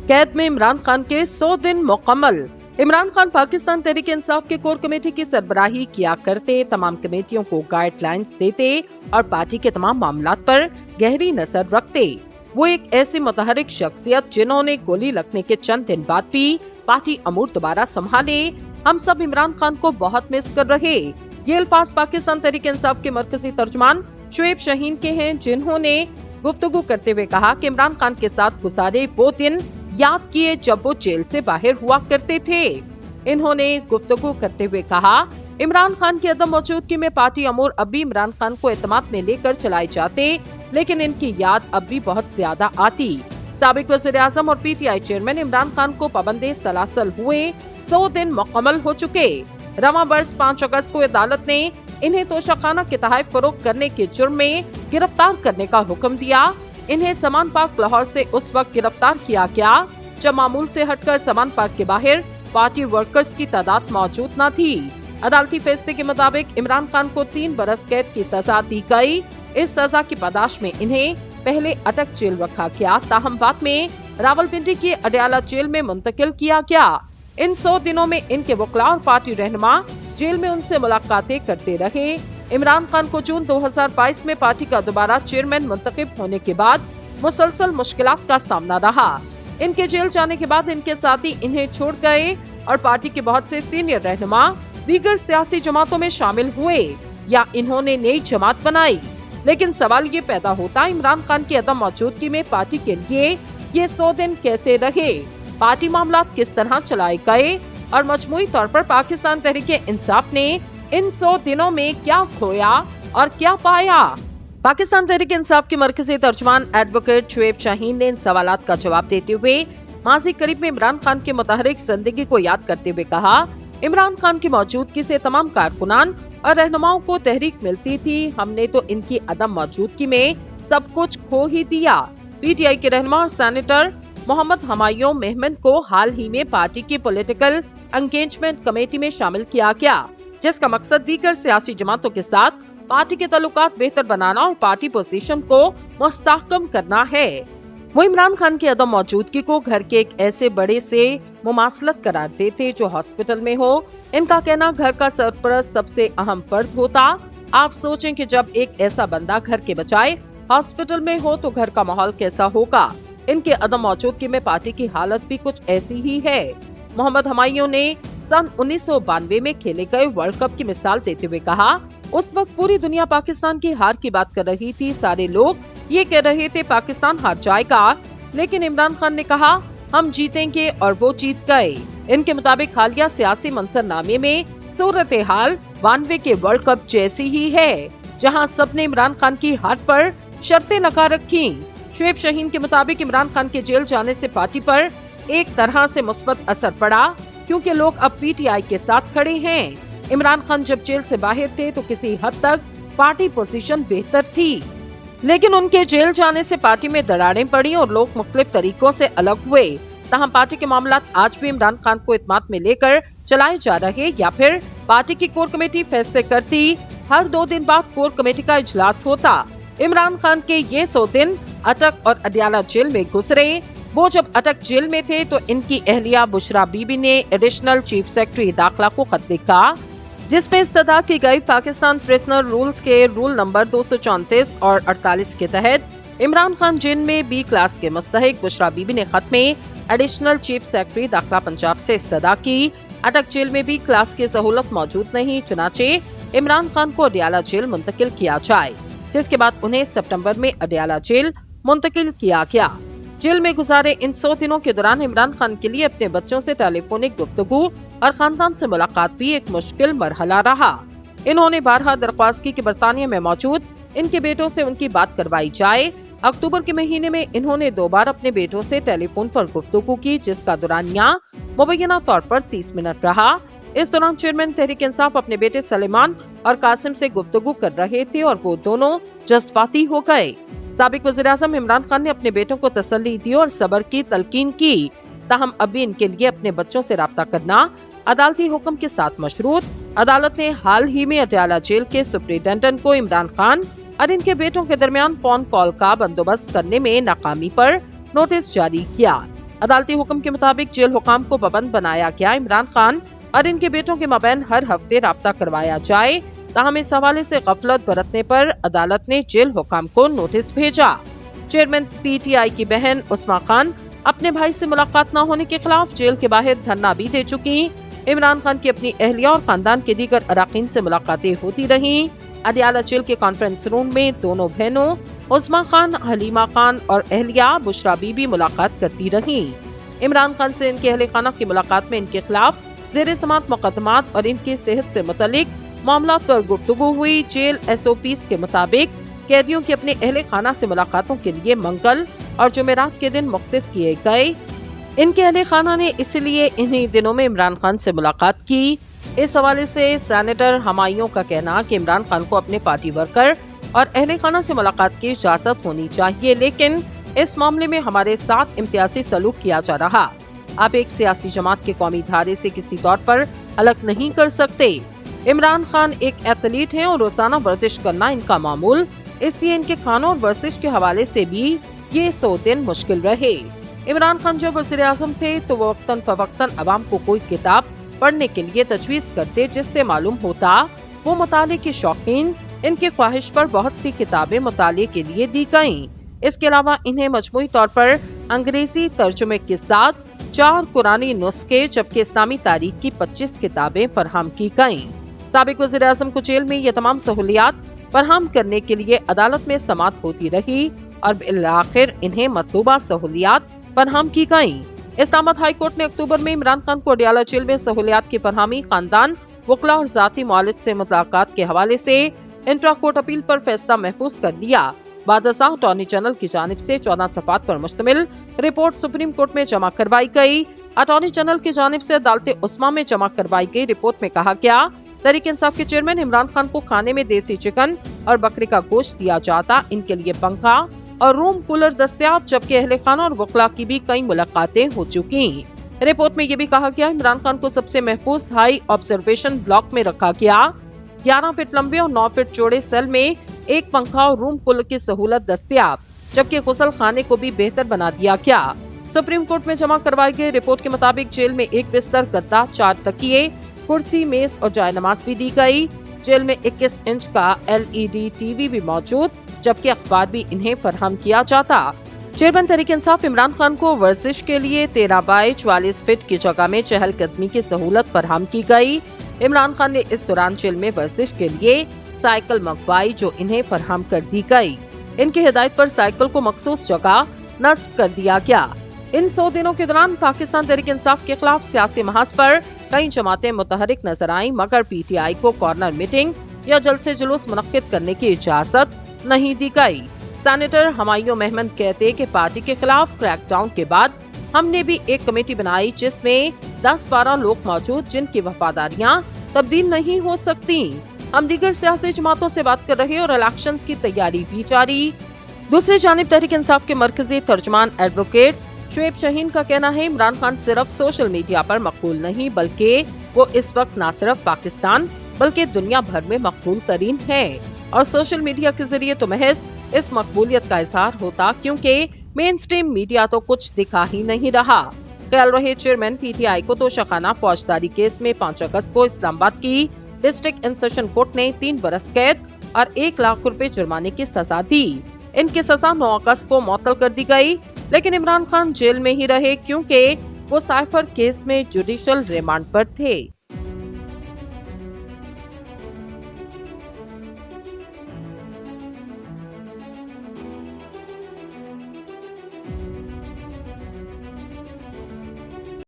कैद में इमरान खान के 100 दिन मुकम्मल। इमरान खान पाकिस्तान तहरीक इंसाफ के कोर कमेटी की सरबराही किया करते, तमाम कमेटियों को गाइडलाइंस देते और पार्टी के तमाम मामलात पर गहरी नजर रखते। वो एक ऐसी मुतहरिक शख्सियत जिन्होंने गोली लगने के चंद दिन बाद भी पार्टी अमूर दोबारा संभाले। हम सब इमरान खान को बहुत मिस कर रहे। ये अल्फाज पाकिस्तान तहरीक इंसाफ के मरकजी तर्जुमान शुएब शाहीन के हैं, जिन्होंने गुफ्तगू करते हुए कहा कि इमरान खान के साथ गुजारे वो दिन याद किए जब वो जेल से बाहर हुआ करते थे। इन्होंने गुफ्तगू करते हुए कहा, इमरान खान की अदम मौजूदगी में पार्टी अमूर अब भी इमरान खान को एतमाद में लेकर चलाए जाते, लेकिन इनकी याद अब भी बहुत ज्यादा आती। साबिक वज़ीर आज़म और PTI चेयरमैन इमरान खान को पाबंदे सलासल हुए 100 दिन मुकम्मल हो चुके। रवां वर्ष 5 अगस्त को अदालत ने इन्हें तोशाखाना के तहत फरोख्त करने के जुर्म में गिरफ्तार करने का हुक्म दिया। इन्हें समान पार्क लाहौर से उस वक्त गिरफ्तार किया गया जब मामूल से हटकर समान पार्क के बाहर पार्टी वर्कर्स की तादाद मौजूद न थी। अदालती फैसले के मुताबिक इमरान खान को 3 बरस कैद की सजा दी गई। इस सजा की पादाश में इन्हें पहले अटक जेल रखा गया, ताहम बाद में रावलपिंडी की अडयाला जेल में मुंतकिल किया गया। इन 100 दिनों में इनके वकला और पार्टी रहनुमा जेल में उनसे मुलाकातें करते रहे। इमरान खान को जून 2022 में पार्टी का दोबारा चेयरमैन मुंतखब होने के बाद मुसलसल मुश्किलात का सामना रहा। इनके जेल जाने के बाद इनके साथी इन्हें छोड़ गए और पार्टी के बहुत से सीनियर रहनुमा दीगर सियासी जमातों में शामिल हुए या इन्होंने नई जमात बनाई। लेकिन सवाल ये पैदा होता, इमरान खान की अदम मौजूदगी में पार्टी के लिए ये 100 दिन कैसे रहे, पार्टी मामलात किस तरह चलाए गए और मजमूई तौर पर पाकिस्तान तहरीक इंसाफ ने इन 100 दिनों में क्या खोया और क्या पाया। पाकिस्तान तहरीक इंसाफ के मरकजी तर्जुमान एडवोकेट शुएब शाहीन ने इन सवालात का जवाब देते हुए माजी करीब में इमरान खान की मुतहरिक जिंदगी को याद करते हुए कहा, इमरान खान की मौजूदगी से तमाम कारकुनान और रहनुमाओं को तहरीक मिलती थी। हमने तो इनकी अदम मौजूदगी में सब कुछ खो ही दिया। PTI के रहनुमा और सेनेटर मोहम्मद हमायूं मेहमद को हाल ही में पार्टी की पॉलिटिकल एंगेजमेंट कमेटी में शामिल किया गया, जिसका मकसद दीगर सियासी जमातों के साथ पार्टी के ताल्लुकात बेहतर बनाना और पार्टी पोजीशन को मुस्तहकम करना है। वो इमरान खान की अदम मौजूदगी को घर के एक ऐसे बड़े से मुमासलत करार देते जो हॉस्पिटल में हो। इनका कहना, घर का सरपरस्त सबसे अहम फर्द होता। आप सोचें कि जब एक ऐसा बंदा घर के बजाय हॉस्पिटल में हो तो घर का माहौल कैसा होगा। इनके अदम मौजूदगी में पार्टी की हालत भी कुछ ऐसी ही है। मोहम्मद हमायूं ने सन 1992 में खेले गए वर्ल्ड कप की मिसाल देते हुए कहा, उस वक्त पूरी दुनिया पाकिस्तान की हार की बात कर रही थी। सारे लोग ये कह रहे थे पाकिस्तान हार जाएगा, लेकिन इमरान खान ने कहा हम जीतेंगे और वो जीत गए। इनके मुताबिक हालिया सियासी मंजरनामे में सूरत हाल 92 के वर्ल्ड कप जैसी ही है, जहां सबने इमरान खान की हार पर शर्तें लगा रखी। शुएब शाहीन के मुताबिक इमरान खान के जेल जाने से पार्टी पर एक तरह से मुस्बत असर पड़ा, क्योंकि लोग अब PTI के साथ खड़े हैं। इमरान खान जब जेल से बाहर थे तो किसी हद तक पार्टी पोजीशन बेहतर थी, लेकिन उनके जेल जाने से पार्टी में दरारें पड़ी और लोग मुख्तलिफ तरीकों से अलग हुए। तहम पार्टी के मामलात आज भी इमरान खान को इत्मीनान में लेकर चलाए जा रहे या फिर पार्टी की कोर कमेटी फैसले करती। हर 2 दिन बाद कोर कमेटी का इजलास होता। इमरान खान के ये 100 दिन अटक और अडयाला जेल में गुजरे। वो जब अटक जेल में थे तो इनकी अहलिया बुशरा बीबी ने एडिशनल चीफ सेक्रेटरी दाखिला को खत लिखा, जिसमें इस्तदा की गई पाकिस्तान प्रिजनर रूल्स के रूल नंबर 234 और 48 के तहत इमरान खान जेल में B क्लास के मुस्तहिक बुशरा बीबी ने खत में एडिशनल चीफ सेक्रेटरी दाखिला पंजाब से इस्तदा की। अटक जेल में B क्लास की सहूलत मौजूद नहीं, चुनाचे इमरान खान को अडयाला जेल मुंतकिल किया जाए, जिसके बाद उन्हें सितंबर में अडयाला जेल मुंतकिल किया गया। जेल में गुजारे इन 100 दिनों के दौरान इमरान खान के लिए अपने बच्चों से टेलीफोनिक गुफ्तगू और खानदान से मुलाकात भी एक मुश्किल मरहला रहा। इन्होंने बारहा दरख्वास्त की कि बरतानिया में मौजूद इनके बेटों से उनकी बात करवाई जाए। अक्टूबर के महीने में इन्होंने 2 बार अपने बेटों से टेलीफोन पर गुफ्तगू की, जिसका दौरानिया मुबैना तौर पर 30 मिनट रहा। इस दौरान चेयरमैन तहरीक इंसाफ अपने बेटे सलेमान और कासिम से गुफ्तगू कर रहे थे और वो दोनों जज्बाती हो गए। साबिक वज़ीर आज़म इमरान खान ने अपने बेटों को तसल्ली दी और सब्र की तलकीन की। ताहम अभी इनके लिए अपने बच्चों से राब्ता करना अदालती हुक्म के साथ मशरूत। अदालत ने हाल ही में अडयाला जेल के सुप्रिंटेंडेंट को इमरान खान और इनके बेटों के दरमियान फोन कॉल का बंदोबस्त करने में नाकामी पर नोटिस जारी किया। अदालती हुक्म के मुताबिक जेल हुकाम को पाबंद बनाया गया। इमरान खान और इनके बेटों के माबैन हर हफ्ते राब्ता करवाया जाए। ताहम इस हवाले से गफलत बरतने पर अदालत ने जेल हुकाम को नोटिस भेजा। चेयरमैन पीटीआई की बहन उस्मा खान अपने भाई से मुलाकात न होने के खिलाफ जेल के बाहर धरना भी दे चुकी। इमरान खान की अपनी अहलिया और खानदान के दीगर अराकीन से मुलाकातें होती रहीं। अडियाला जेल के कॉन्फ्रेंस रूम में दोनों बहनों उस्मा खान, हलीमा खान और अहलिया बुशरा बीबी मुलाकात करती रहीं। इमरान खान से इनके अहले खाना की मुलाकात में इनके खिलाफ ज़ेरे समात मुकदमात और इनकी सेहत से मुतल्लिक मामलों पर गुफ्तगू हुई। जेल SOPs के मुताबिक कैदियों की अपने अहले खाना से मुलाकातों के लिए मंगल और जुमेरात के दिन मुख्तस किए गए। इनके अहले खाना ने इसलिए इन्हीं दिनों में इमरान खान से मुलाकात की। इस हवाले से सेनेटर हमायूं का कहना कि इमरान खान को अपने पार्टी वर्कर और अहले खाना से मुलाकात की इजाजत होनी चाहिए, लेकिन इस मामले में हमारे साथ इम्तियाजी सलूक किया जा रहा। आप एक सियासी जमात के कौमी धारे से किसी तौर पर अलग नहीं कर सकते। इमरान खान एक एथलीट हैं और रोजाना वर्जिश करना इनका मामूल, इसलिए इनके खानों और वर्जिश के हवाले से भी ये 100 दिन मुश्किल रहे। इमरान खान जब वज़ीर-ए-आज़म थे तो वो वक्तन फवक्तन अवाम को कोई किताब पढ़ने के लिए तजवीज़ करते, जिससे मालूम होता वो मुताले के शौकीन। इनकी ख्वाहिश पर बहुत सी किताबें मुताले के लिए दी गयीं। इसके अलावा इन्हें मजमूई तौर पर अंग्रेजी तर्जुमे के साथ 4 कुरानी नुस्खे जबकि इस्लामी तारीख की 25 किताबें फराहम की गयीं। साबिक वज़ीर-ए-आज़म को जेल में ये तमाम सहूलियात फराहम करने के लिए अदालत में समाअत होती रही और बिलाखिर इन्हें मतलूबा सहूलियात फराहम की गयीं। इस्लामाबाद हाई कोर्ट ने अक्टूबर में इमरान खान को अडियाला जेल में सहूलियात की फरहमी, खानदान, वकला और जाती मुआलिज से मुलाकात के हवाले से इंट्रा कोर्ट अपील पर फैसला महफूज कर लिया। बादशाह अटॉर्नी जनरल की जानिब से 14 सफ़ात पर मुश्तमिल रिपोर्ट सुप्रीम कोर्ट में जमा करवाई गई। अटॉर्नी जनरल की जानिब से अदालत उस्मा में जमा करवाई गई रिपोर्ट में कहा गया, तहरीक इंसाफ के चेयरमैन इमरान खान को खाने में देसी चिकन और बकरी का गोश्त दिया जाता, इनके लिए पंखा और रूम कूलर दस्तयाब, जबकि अहले खाना और वकला की भी कई मुलाकातें हो चुकी। रिपोर्ट में ये भी कहा गया, इमरान खान को सबसे महफूज हाई ऑब्जर्वेशन ब्लॉक में रखा गया। 11 फीट लंबे और 9 फीट चौड़े सेल में एक पंखा और रूम कूलर की सहूलत दस्तयाब, जबकि गुसल खाने को भी बेहतर बना दिया गया। सुप्रीम कोर्ट में जमा करवाई गई रिपोर्ट के मुताबिक जेल में एक बिस्तर, गद्दा, 4 तकिए, कुर्सी, मेज और जायनमाज भी दी गई। जेल में 21 इंच का LED टीवी भी मौजूद, जबकि अखबार भी इन्हें फराहम किया जाता। चेयरमैन तहरीक इंसाफ इमरान खान को वर्जिश के लिए 13 बाई 44 फीट की जगह में चहलकदमी की सहूलत फराहम की गई। इमरान खान ने इस दौरान जेल में वर्जिश के लिए साइकिल मंगवाई, जो इन्हें फराहम कर दी गई। इनकी हिदायत पर साइकिल को मखसूस जगह नस्ब कर दिया गया। इन 100 दिनों के दौरान पाकिस्तान तहरीक इंसाफ के खिलाफ सियासी महाज पर कई जमातें मुतहरिक नजर आईं, मगर PTI को कॉर्नर मीटिंग या जलसे जुलूस मुनक्किद करने की इजाजत नहीं दी गई। सेनेटर हमायूं महमद कहते कि पार्टी के खिलाफ क्रैकडाउन के बाद हमने भी एक कमेटी बनाई, जिसमें 10-12 लोग मौजूद, जिनकी वफादारियां तब्दील नहीं हो सकती। हम दीगर सियासी जमातों से बात कर रहे और इलेक्शंस की तैयारी भी जारी। दूसरी जानिब तहरीक इंसाफ के मरकजी तर्जुमान एडवोकेट शुएब शाहीन का कहना है, इमरान खान सिर्फ सोशल मीडिया पर मकबूल नहीं, बल्कि वो इस वक्त न सिर्फ पाकिस्तान बल्कि दुनिया भर में मकबूल तरीन है। और सोशल मीडिया के जरिए तो महज इस मकबूलियत का इजहार होता, क्योंकि मेन स्ट्रीम मीडिया तो कुछ दिखा ही नहीं रहा। कल रहे चेयरमैन PTI को तोशाखाना फौजदारी केस में 5 अगस्त को इस्लामाबाद की डिस्ट्रिक्ट एंड सेशन कोर्ट ने 3 बरस कैद और 1 लाख रुपए जुर्माने की सजा दी। इनकी सजा 9 अगस्त को मुअत्तल कर दी गई, लेकिन इमरान खान जेल में ही रहे, क्योंकि वो साइफर केस में जुडिशियल रिमांड पर थे।